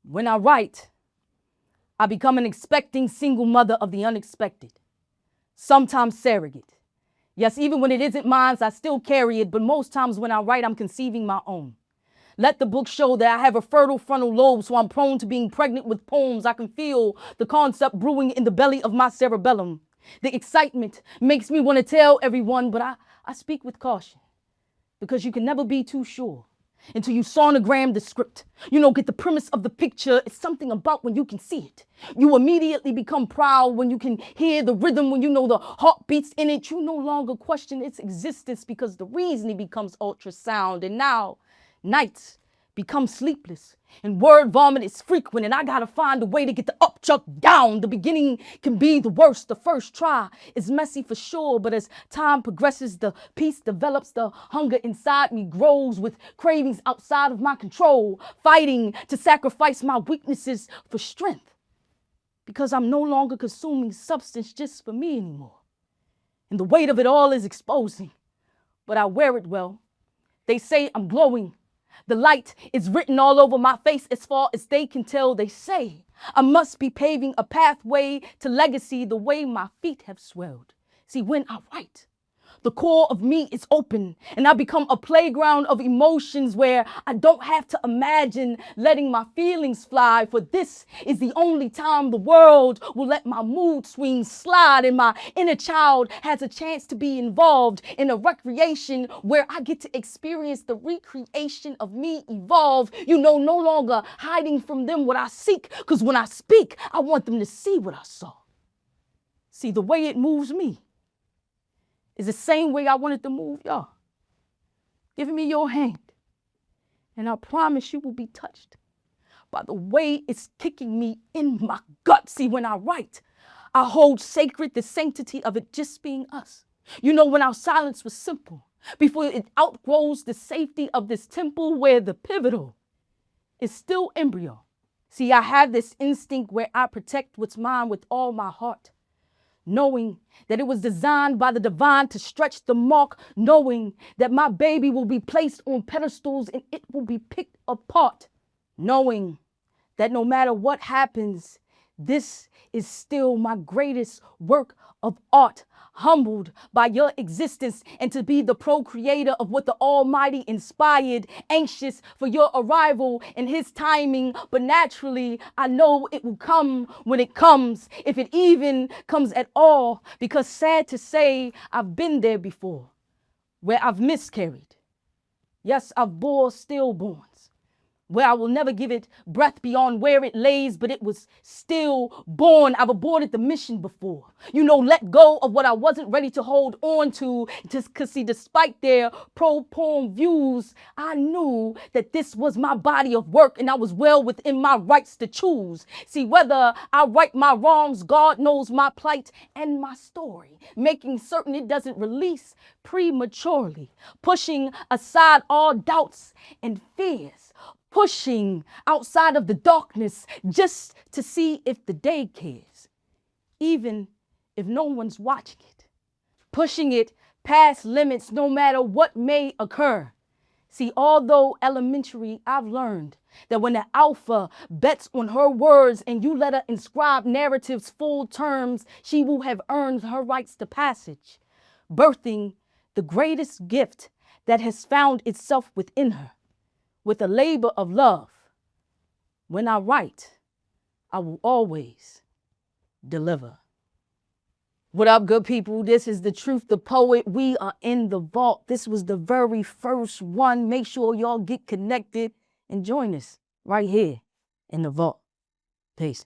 When I write, I become an expecting single mother of the unexpected, sometimes surrogate. Yes, even when it isn't mine, I still carry it, but most times when I write, I'm conceiving my own. Let the book show that I have a fertile frontal lobe, so I'm prone to being pregnant with poems. I can feel the concept brewing in the belly of my cerebellum. The excitement makes me want to tell everyone, but I speak with caution, because you can never be too sure until you sonogram the script. Get the premise of the picture. It's something about when you can see it. You immediately become proud when you can hear the rhythm, when you know the heartbeats in it. You no longer question its existence because the reasoning becomes ultrasound. And now nights become sleepless and word vomit is frequent, and I gotta find a way to get the upchuck down. The beginning can be the worst. The first try is messy for sure, but as time progresses, the peace develops. The hunger inside me grows with cravings outside of my control, fighting to sacrifice my weaknesses for strength, because I'm no longer consuming substance just for me anymore. And the weight of it all is exposing, but I wear it well. They say I'm glowing. The light is written all over my face as far as they can tell. They say I must be paving a pathway to legacy the way my feet have swelled. See, when I write, the core of me is open, and I become a playground of emotions where I don't have to imagine letting my feelings fly, for this is the only time the world will let my mood swings slide, and my inner child has a chance to be involved in a recreation where I get to experience the recreation of me evolve. No longer hiding from them what I seek, because when I speak, I want them to see what I saw. See, the way it moves me is the same way I wanted to move y'all. Giving me your hand, and I promise you will be touched by the way it's kicking me in my gut. See, when I write, I hold sacred the sanctity of it just being us. When our silence was simple, before it outgrows the safety of this temple where the pivotal is still embryo. See, I have this instinct where I protect what's mine with all my heart, knowing that it was designed by the divine to stretch the mark, knowing that my baby will be placed on pedestals and it will be picked apart, knowing that no matter what happens, this is still my greatest work of art, humbled by your existence and to be the procreator of what the Almighty inspired, anxious for your arrival and his timing. But naturally, I know it will come when it comes, if it even comes at all, because sad to say, I've been there before, where I've miscarried. Yes, I've bore stillborns, where I will never give it breath beyond where it lays, but it was still born. I've aborted the mission before. Let go of what I wasn't ready to hold on to. Just because, see, despite their pro-porn views, I knew that this was my body of work, and I was well within my rights to choose. See, whether I right my wrongs, God knows my plight and my story, making certain it doesn't release prematurely, pushing aside all doubts and fears, pushing outside of the darkness just to see if the day cares, even if no one's watching it, pushing it past limits no matter what may occur. See, although elementary, I've learned that when the alpha bets on her words and you let her inscribe narratives full terms, she will have earned her rights to passage, birthing the greatest gift that has found itself within her, with a labor of love. When I write, I will always deliver. What up, good people? This is DaTruthDaPoet. We are in the vault. This was the very first one. Make sure y'all get connected and join us right here in the vault. Peace.